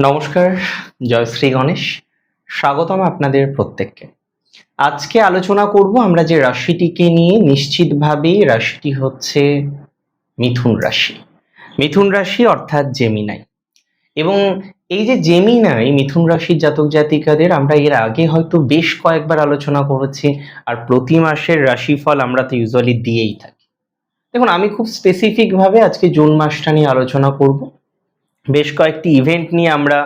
নমস্কার, জয় শ্রী গণেশ। স্বাগতম আপনাদের প্রত্যেককে। আজকে আলোচনা করব আমরা যে রাশিটিকে নিয়ে। নিশ্চিতভাবেই রাশিটি হচ্ছে মিথুন রাশি। মিথুন রাশি অর্থাৎ জেমিনাই। এবং এই যে জেমিনাই মিথুন রাশির জাতক জাতিকাদের আমরা এর আগে হয়তো বেশ কয়েকবার আলোচনা করেছি, আর প্রতি মাসের রাশিফল আমরা তো ইউজুয়ালি দিয়েই থাকি। দেখুন, আমি খুব স্পেসিফিকভাবে আজকে জুন মাসটা নিয়ে আলোচনা করব। বেশ কয়েকটি ইভেন্ট নিয়ে আমরা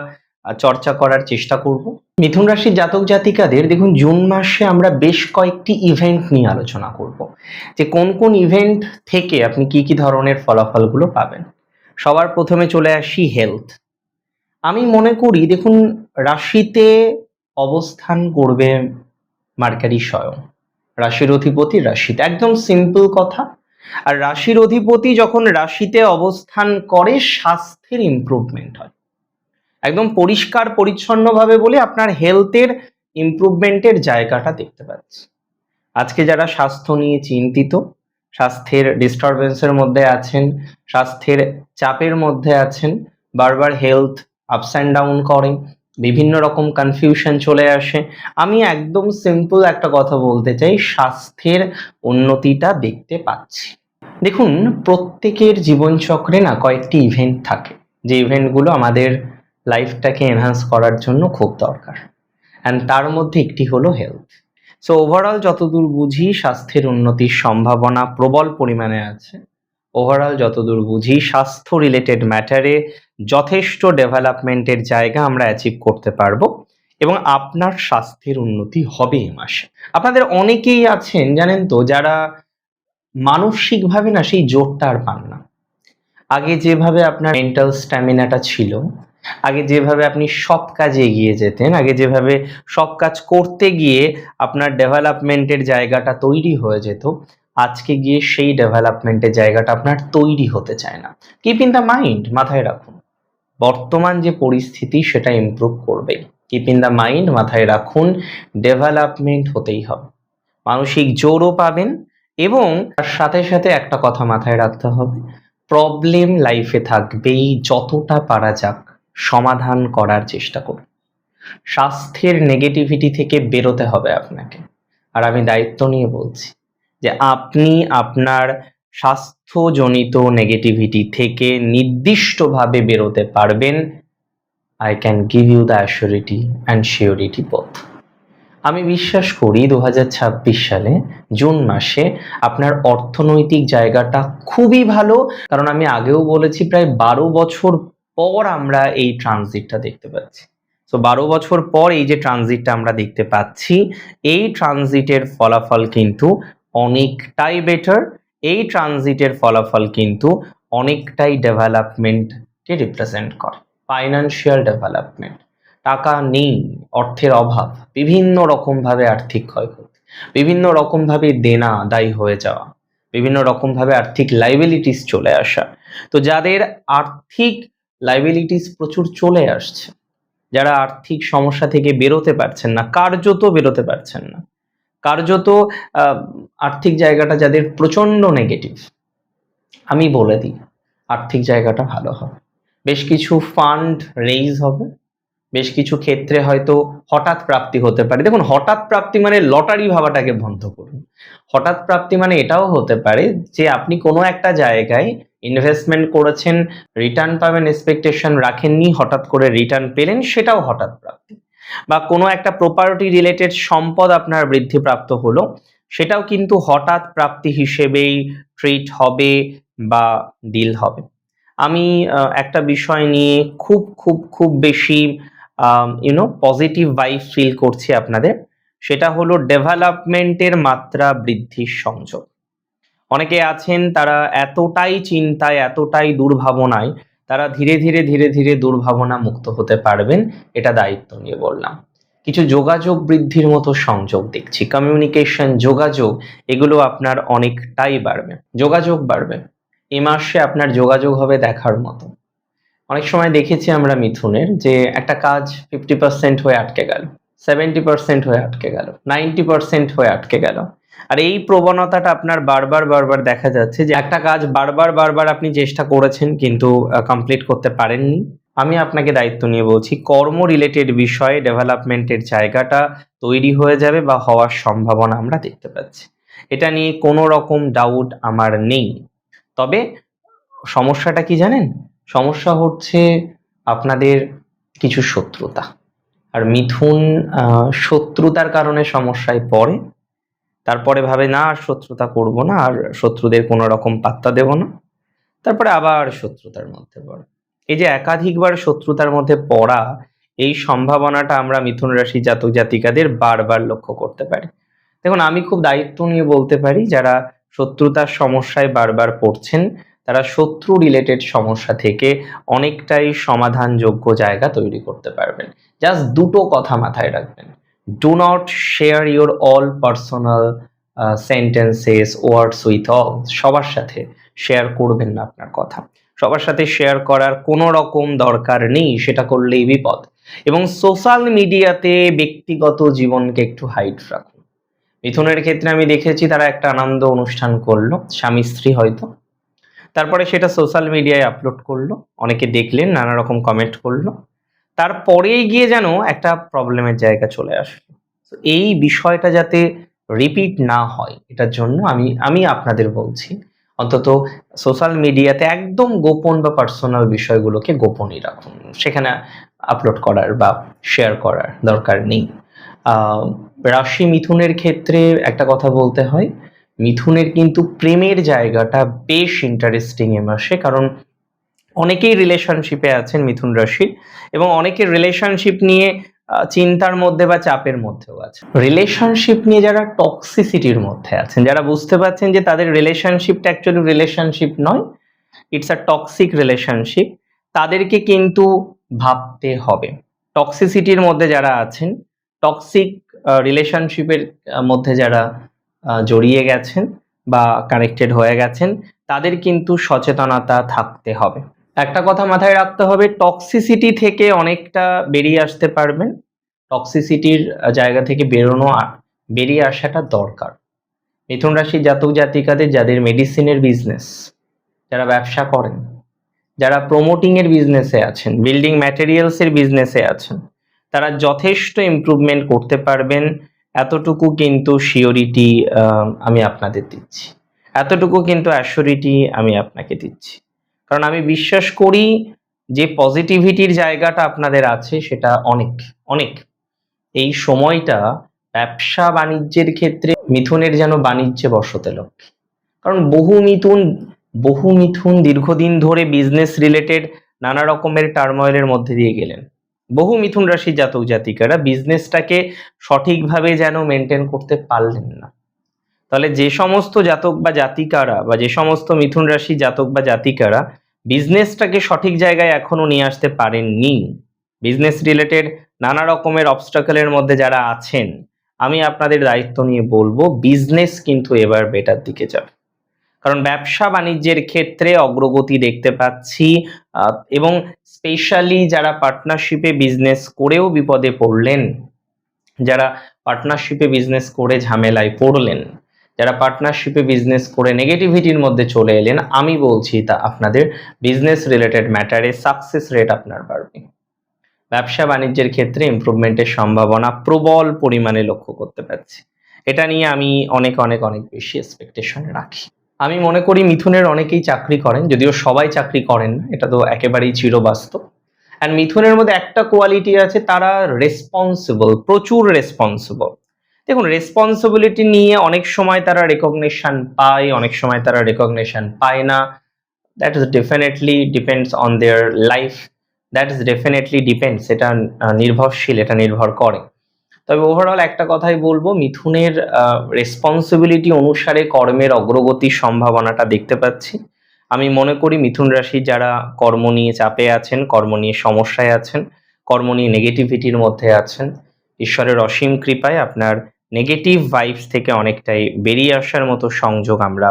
চর্চা করার চেষ্টা করব। মিথুন রাশির জাতক জাতিকাদের দেখুন, জুন মাসে আমরা বেশ কয়েকটি ইভেন্ট নিয়ে আলোচনা করব, যে কোন কোন ইভেন্ট থেকে আপনি কি কি ধরনের ফলাফলগুলো পাবেন। সবার প্রথমে চলে আসি হেলথ। আমি মনে করি দেখুন, রাশিতে অবস্থান করবে মার্কারি স্বয়ং, রাশির অধিপতি রাশিতে, একদম সিম্পল কথা। আর রাশির অধিপতি যখন রাশিতে অবস্থান করে স্বাস্থ্যের ইমপ্রুভমেন্ট হয়। একদম পরিষ্কার পরিচ্ছন্নভাবে বলে আপনার হেলথের ইমপ্রুভমেন্টের জায়গাটা দেখতে পাচ্ছি। আজকে যারা স্বাস্থ্য নিয়ে চিন্তিত, স্বাস্থ্যের ডিস্টারবেন্সের মধ্যে আছেন, স্বাস্থ্যের চাপের মধ্যে আছেন, বারবার হেলথ আপস অ্যান্ড ডাউন করে, বিভিন্ন রকম কনফিউশন চলে আসে, আমি একদম সিম্পল একটা কথা বলতে চাই, স্বাস্থ্যের উন্নতিটা দেখতে পাচ্ছি। দেখুন, প্রত্যেকের জীবনচক্রে না কয়েকটি ইভেন্ট থাকে, যে ইভেন্টগুলো আমাদের লাইফটাকে এনহান্স করার জন্য খুব দরকার, অ্যান্ড তার মধ্যে একটি হলো হেলথ। সো ওভারঅল যতদূর বুঝি স্বাস্থ্যের উন্নতির সম্ভাবনা প্রবল পরিমাণে আছে। ওভারঅল যতদূর বুঝি স্বাস্থ্য রিলেটেড ম্যাটারে যথেষ্ট ডেভেলপমেন্টের জায়গা আমরা অ্যাচিভ করতে পারবো, এবং আপনার স্বাস্থ্যের উন্নতি হবে এই মাসে। আপনাদের অনেকেই আছেন জানেন তো, যারা মানসিকভাবে না সেই জোরটা আর পান না। আগে যেভাবে আপনার মেন্টাল স্ট্যামিনাটা ছিল, আগে যেভাবে আপনি সব কাজে এগিয়ে যেতেন, আগে যেভাবে সব কাজ করতে গিয়ে আপনার ডেভেলপমেন্টের জায়গাটা তৈরি হয়ে যেত, আজকে গিয়ে সেই ডেভেলপমেন্টের জায়গাটা আপনার তৈরি হতে চায় না। কিপ ইন দ্য মাইন্ড, মাথায় রাখুন, বর্তমান যে পরিস্থিতি সেটা ইমপ্রুভ করবে। কিপ ইন দ্য মাইন্ড, মাথায় রাখুন, ডেভেলপমেন্ট হতেই হবে, মানসিক জোরও পাবেন। এবং তার সাথে সাথে একটা কথা মাথায় রাখতে হবে, প্রবলেম লাইফে থাকবেই, যতটা পারা যাক সমাধান করার চেষ্টা করুন। স্বাস্থ্যের নেগেটিভিটি থেকে বেরোতে হবে আপনাকে। আর আমি দায়িত্ব নিয়ে বলছি যে আপনি আপনার স্বাস্থ্যজনিত নেগেটিভিটি থেকে নির্দিষ্টভাবে বেরোতে পারবেন। I can give you the assurity and surety both. আমি বিশ্বাস করি 2026 সালে জুন মাসে আপনার অর্থনৈতিক জায়গাটা খুবই ভালো, কারণ আমি আগেও বলেছি প্রায় 12 বছর পর আমরা এই ট্রানজিটটা দেখতে পাচ্ছি। তো 12 বছর পর এই যে ট্রানজিটটা আমরা দেখতে পাচ্ছি, এই ট্রানজিটের ফলাফল কিন্তু অনেকটাই বেটার। এই ট্রানজিটের ফলাফল কিন্তু অনেকটাই ডেভেলপমেন্টকে রিপ্রেজেন্ট করে, ফাইন্যান্সিয়াল ডেভেলপমেন্ট। টাকা নেই, অর্থের অভাব, বিভিন্ন রকমভাবে আর্থিক ক্ষয়ক্ষতি, বিভিন্ন রকমভাবে দেনা দায়ী হয়ে যাওয়া, বিভিন্ন রকমভাবে আর্থিক লাইবিলিটিস চলে আসা। তো যাদের আর্থিক লাইবিলিটিস প্রচুর চলে আসছে, যারা আর্থিক সমস্যা থেকে বেরোতে পারছেন না, কার্যত বেরোতে পারছেন না, কার্যত আর্থিক জায়গাটা যাদের প্রচন্ড নেগেটিভ, আমি বলে দিই আর্থিক জায়গাটা ভালো হবে। বেশ কিছু ফান্ড রেইজ হবে, বেশ কিছু ক্ষেত্রে হয়তো হঠাৎ প্রাপ্তি হতে পারে। দেখুন, হঠাৎ প্রাপ্তি মানে লটারি ভাবাটাকে বন্ধ করুন। হঠাৎ প্রাপ্তি মানে এটাও হতে পারে যে আপনি কোনো একটা জায়গায় ইনভেস্টমেন্ট করেছেন, রিটার্ন পাবেন এক্সপেকটেশন রাখেননি, হঠাৎ করে রিটার্ন পেলেন, সেটাও হঠাৎ প্রাপ্তি। বা কোনো একটা প্রপার্টি রিলেটেড সম্পদ আপনার বৃদ্ধিপ্রাপ্ত হলো, সেটাও কিন্তু হঠাৎ প্রাপ্তি হিসেবেই ট্রিট হবে বা ডিল হবে। আমি একটা বিষয় নিয়ে খুব খুব খুব বেশি পজিটিভ ভাইব ফিল করছি আপনাদের, সেটা হলো ডেভেলপমেন্টের মাত্রা বৃদ্ধির সংযোগ। অনেকে আছেন তারা এতটাই চিন্তায়, এতটাই দুর্ভাবনায়, তারা ধীরে ধীরে ধীরে ধীরে দুর্ভাবনা মুক্ত হতে পারবেন, এটা দায়িত্ব নিয়ে বললাম। কিছু যোগাযোগ বৃদ্ধির মতো সংযোগ দেখছি, কমিউনিকেশন, যোগাযোগ, এগুলো আপনার অনেকটাই বাড়বে, যোগাযোগ বাড়বে। এ মাসে আপনার যোগাযোগ হবে দেখার মতো। অনেক সময় দেখেছি আমরা মিথুনের, যে একটা কাজ 50% হয়ে আটকে গেল, 70% হয়ে আটকে গেল, 90% হয়ে আটকে গেল। আর এই প্রবণতাটা আপনার বারবার বারবার দেখা যাচ্ছে, যে একটা কাজ বারবার বারবার আপনি চেষ্টা করেছেন কিন্তু কমপ্লিট করতে পারেননি, আমি আপনাকে দায়িত্ব নিয়ে বলছি, কর্ম রিলেটেড বিষয়ে ডেভেলপমেন্টের জায়গাটা তৈরি হয়ে যাবে বা হওয়ার সম্ভাবনা আমরা দেখতে পাচ্ছি। এটা নিয়ে কোনো রকম ডাউট আমার নেই। তবে সমস্যাটা কি জানেন? সমস্যা হচ্ছে আপনাদের কিছু শত্রুতা। আর মিথুন শত্রুতার কারণে সমস্যায় পড়ে, তারপরে ভাবে না আর শত্রুতা করব না, আর শত্রুদের কোনো রকম পাত্তা দেব না, তারপরে আবার শত্রুতার মধ্যে পড়ে। এই যে একাধিকবার শত্রুতার মধ্যে পড়া, এই সম্ভাবনাটা আমরা মিথুন রাশি জাতক জাতিকাদের বারবার লক্ষ্য করতে পারি। দেখুন, আমি খুব দায়িত্ব নিয়ে বলতে পারি, যারা শত্রুতার সমস্যায় বারবার পড়ছেন তারা শত্রু রিলেটেড সমস্যা থেকে অনেকটাই সমাধানযোগ্য জায়গা তৈরি করতে পারবেন। জাস্ট দুটো কথা মাথায় রাখবেন: do not share your all personal sentences words with all. সবার সাথে শেয়ার করবেন না আপনার কথা, সবার সাথে শেয়ার করার কোনো রকম দরকার নেই, সেটা করলেই বিপদ। এবং সোশ্যাল মিডিয়াতে ব্যক্তিগত জীবনকে একটু হাইড রাখুন। মিথুনের ক্ষেত্রে আমি দেখেছি তারা একটা আনন্দ অনুষ্ঠান করলো, স্বামী স্ত্রী হয়তো, তারপরে সেটা সোশ্যাল মিডিয়ায় আপলোড করলো, অনেকে দেখলেন, নানা রকম কমেন্ট করলো, তারপরেই গিয়ে যেন একটা প্রবলেমের জায়গা চলে আসলো। তো এই বিষয়টা যাতে রিপিট না হয়, এটার জন্য আমি আপনাদের বলছি, অন্তত সোশ্যাল মিডিয়াতে একদম গোপন বা পার্সোনাল বিষয়গুলোকে গোপনই রাখুন, সেখানে আপলোড করার বা শেয়ার করার দরকার নেই। রাশি মিথুনের ক্ষেত্রে একটা কথা বলতে হয়, মিথুনের কিন্তু প্রেমের জায়গাটা বেশ ইন্টারেস্টিং এ মাসে, কারণ অনেকেই রিলেশনশিপে আছেন মিথুন রাশির, এবং অনেকের রিলেশনশিপ নিয়ে চিন্তার মধ্যে বা চাপের মধ্যেও আছে। রিলেশনশিপ নিয়ে যারা টক্সিসিটির মধ্যে আছেন, যারা বুঝতে পারছেন যে তাদের রিলেশনশিপটা অ্যাকচুয়ালি রিলেশনশিপ নয়, ইটস আ টক্সিক রিলেশনশিপ, তাদেরকে কিন্তু ভাবতে হবে। টক্সিসিটির মধ্যে যারা আছেন, টক্সিক রিলেশনশিপের মধ্যে যারা জড়িয়ে গেছেন বা কানেক্টেড হয়ে গেছেন, তাদের কিন্তু সচেতনতা থাকতে হবে। একটা কথা মাথায় রাখতে হবে, টক্সিসিটি থেকে অনেকটা বেরিয়ে আসতে পারবেন। টক্সিসিটির জায়গা থেকে বেরিয়ে আসাটা দরকার। মিথুন রাশির জাতক জাতিকাদের যাদের মেডিসিনের বিজনেস, যারা ব্যবসা করেন, যারা প্রমোটিং এর বিজনেসে আছেন, বিল্ডিং ম্যাটেরিয়ালস এর বিজনেসে আছেন, তারা যথেষ্ট ইমপ্রুভমেন্ট করতে পারবেন। এতটুকু কিন্তু শিওরিটি আমি আপনাদের দিচ্ছি, এতটুকু কিন্তু অ্যাসিওরিটি আমি আপনাকে দিচ্ছি। কারণ আমি বিশ্বাস করি যে পজিটিভিটির জায়গাটা আপনাদের আছে, সেটা অনেক অনেক। এই সময়টা ব্যবসা বাণিজ্যের ক্ষেত্রে মিথুনের যেন বাণিজ্যে বসতে লক্ষ্য। কারণ বহু মিথুন দীর্ঘদিন ধরে বিজনেস রিলেটেড নানা রকমের টার্ময়েলের মধ্যে দিয়ে গেলেন। বহু মিথুন রাশির জাতক জাতিকারা বিজনেসটাকে সঠিকভাবে যেন মেনটেন করতে পারলেন না। তাহলে যে সমস্ত জাতক বা জাতিকারা বা যে সমস্ত মিথুন রাশি জাতক বা জাতিকারা বিজনেসটাকে সঠিক জায়গায় এখনো নিয়ে আসতে পারেননি, বিজনেস রিলেটেড নানা রকমের অবস্টাকলের মধ্যে যারা আছেন, আমি আপনাদের দায়িত্ব নিয়ে বলবো, বিজনেস কিন্তু এবার বেটার দিকে যাবে। কারণ ব্যবসা বাণিজ্যের ক্ষেত্রে অগ্রগতি দেখতে পাচ্ছি, এবং স্পেশালি যারা পার্টনারশিপে বিজনেস করেও বিপদে পড়লেন, যারা পার্টনারশিপে বিজনেস করে ঝামেলায় পড়লেন, যারা পার্টনারশিপে বিজনেস করে নেগেটিভিটির মধ্যে চলে এলেন, আমি বলছি তা আপনাদের বিজনেস রিলেটেড ম্যাটারে সাকসেস রেট আপনার বাড়বে। ব্যবসা বাণিজ্যের ক্ষেত্রে ইমপ্রুভমেন্টের সম্ভাবনা প্রবল পরিমাণে লক্ষ্য করতে পারছি। এটা নিয়ে আমি অনেক অনেক অনেক বেশি এক্সপেকটেশন রাখি। আমি মনে করি মিথুনের অনেকেই চাকরি করেন, যদিও সবাই চাকরি করেন না, এটা তো একেবারেই চিরবাস্তব। অ্যান্ড মিথুনের মধ্যে একটা কোয়ালিটি আছে, তারা রেসপন্সিবল, প্রচুর রেসপন্সিবল। দেখুন, রেসপন্সিবিলিটি নিয়ে অনেক সময় তারা রেকগনিশন পায়, অনেক সময় তারা রেকগনিশন পায় না। That is definitely depends on their life, that is definitely depends, এটা নির্ভরশীল, এটা নির্ভর করে। তবে ওভারঅল একটা কথাই বলবো, মিথুনের রেসপন্সিবিলিটি অনুসারে কর্মের অগ্রগতির সম্ভাবনাটা দেখতে পাচ্ছি। আমি মনে করি মিথুন রাশি যারা কর্ম নিয়ে চাপে আছেন, কর্ম নিয়ে সমস্যায় আছেন, কর্ম নিয়ে নেগেটিভিটির মধ্যে আছেন, ঈশ্বরের অসীম কৃপায় আপনার নেগেটিভ ভাইবস থেকে অনেকটাই বেরিয়ে আসার মতো সংযোগ আমরা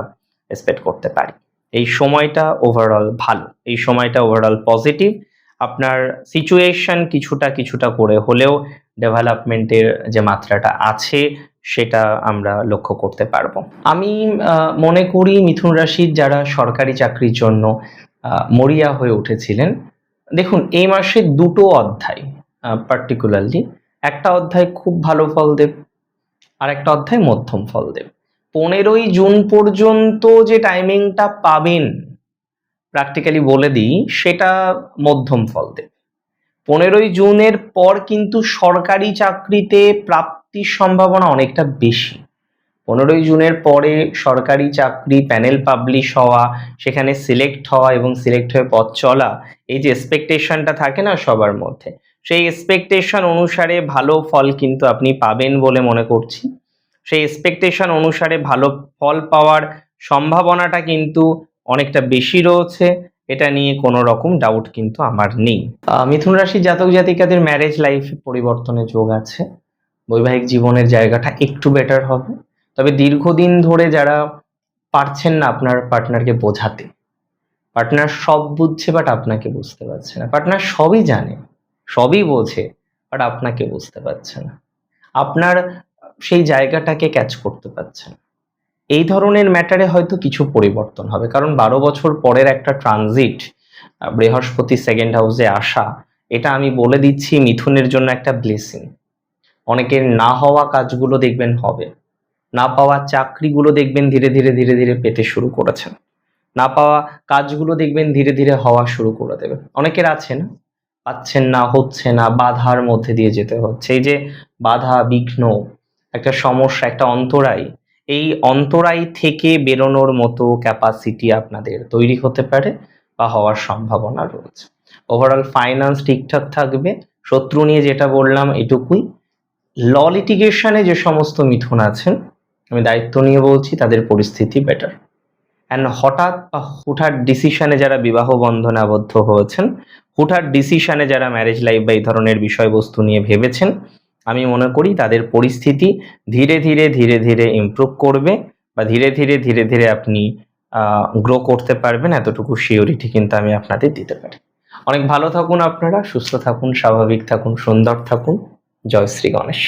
এক্সপেক্ট করতে পারি। এই সময়টা ওভারঅল ভালো, এই সময়টা ওভারঅল পজিটিভ। আপনার সিচুয়েশন কিছুটা করে হলেও ডেভেলপমেন্টের যে মাত্রাটা আছে সেটা আমরা লক্ষ্য করতে পারবো। আমি মনে করি মিথুন রাশির যারা সরকারি চাকরির জন্য মরিয়া হয়ে উঠেছিলেন, দেখুন এই মাসে দুটো অধ্যায় পার্টিকুলারলি, একটা অধ্যায় খুব ভালো ফল দেবে আর একটা অধ্যায় মধ্যম ফল দেবে। 15ই জুন পর্যন্ত যে টাইমিংটা পাবেন প্র্যাকটিক্যালি বলে দিই, সেটা মধ্যম ফল দেবে। 15ই জুনের পর কিন্তু সরকারি চাকরিতে প্রাপ্তির সম্ভাবনা অনেকটা বেশি। 15ই জুনের পরে সরকারি চাকরি প্যানেল পাবলিশ হওয়া, সেখানে সিলেক্ট হওয়া এবং সিলেক্ট হয়ে পথ চলা, এই যে এক্সপেকটেশনটা থাকে না সবার মধ্যে, সেই এক্সপেকটেশন অনুসারে ভালো ফল কিন্তু আপনি পাবেন বলে মনে করছি। সেই এক্সপেকটেশন অনুসারে ভালো ফল পাওয়ার সম্ভাবনাটা কিন্তু অনেকটা বেশি রয়েছে, এটা নিয়ে কোনো রকম ডাউট কিন্তু আমার নেই। মিথুন রাশির জাতক জাতিকাদের ম্যারেজ লাইফে পরিবর্তনের যোগ আছে, বৈবাহিক জীবনের জায়গাটা একটু বেটার হবে। তবে দীর্ঘদিন ধরে যারা পারছেন না আপনার পার্টনারকে বোঝাতে, পার্টনার সব বুঝছে বাট আপনাকে বুঝতে পারছে না, পার্টনার সবই জানে সবই বোঝে বাট আপনাকে বুঝতে পারছে না, আপনার সেই জায়গাটাকে ক্যাচ করতে পারছে না, এই ধরনের ম্যাটারে হয়তো কিছু পরিবর্তন হবে। কারণ 12 বছর পরের একটা ট্রানজিট, বৃহস্পতি সেকেন্ড হাউসে আসা, এটা আমি বলে দিচ্ছি মিথুনের জন্য একটা ব্লেসিং। অনেকের না হওয়া কাজগুলো দেখবেন হবে, না পাওয়া চাকরিগুলো দেখবেন ধীরে ধীরে ধীরে ধীরে পেতে শুরু করেছেন, না পাওয়া কাজগুলো দেখবেন ধীরে ধীরে হওয়া শুরু করে দেবে। অনেকের আছে না, পাচ্ছেন না, হচ্ছে না, বাধার মধ্যে দিয়ে যেতে হচ্ছে। এই যে বাধা বিঘ্ন, একটা সমস্যা, একটা অন্তরায়, এই অন্তরায় থেকে বেরোনোর মতো ক্যাপাসিটি আপনাদের তৈরি হতে পারে বা হওয়ার সম্ভাবনা রয়েছে। ওভারঅল ফাইন্যান্স ঠিকঠাক থাকবে। শত্রু নিয়ে যেটা বললাম এটুকুই। ল লিটিগেশনে যে সমস্ত মিথুন আছেন, আমি দায়িত্ব নিয়ে বলছি, তাদের পরিস্থিতি বেটার। অ্যান্ড হঠাৎ বা হুটহাট ডিসিশনে যারা বিবাহ বন্ধনে আবদ্ধ হয়েছেন, হুটহাট ডিসিশনে যারা ম্যারেজ লাইফ বা এই ধরনের বিষয়বস্তু নিয়ে ভেবেছেন, আমি মনে করি তাদের পরিস্থিতি ধীরে ধীরে ধীরে ধীরে ইমপ্রুভ করবে বা ধীরে ধীরে ধীরে ধীরে আপনি গ্রো করতে পারবেন, এতটুকু সিওরিটি কিন্তু আমি আপনাদের দিতে পারি। অনেক ভালো থাকুন আপনারা, সুস্থ থাকুন, স্বাভাবিক থাকুন, সুন্দর থাকুন। জয় শ্রী গণেশ।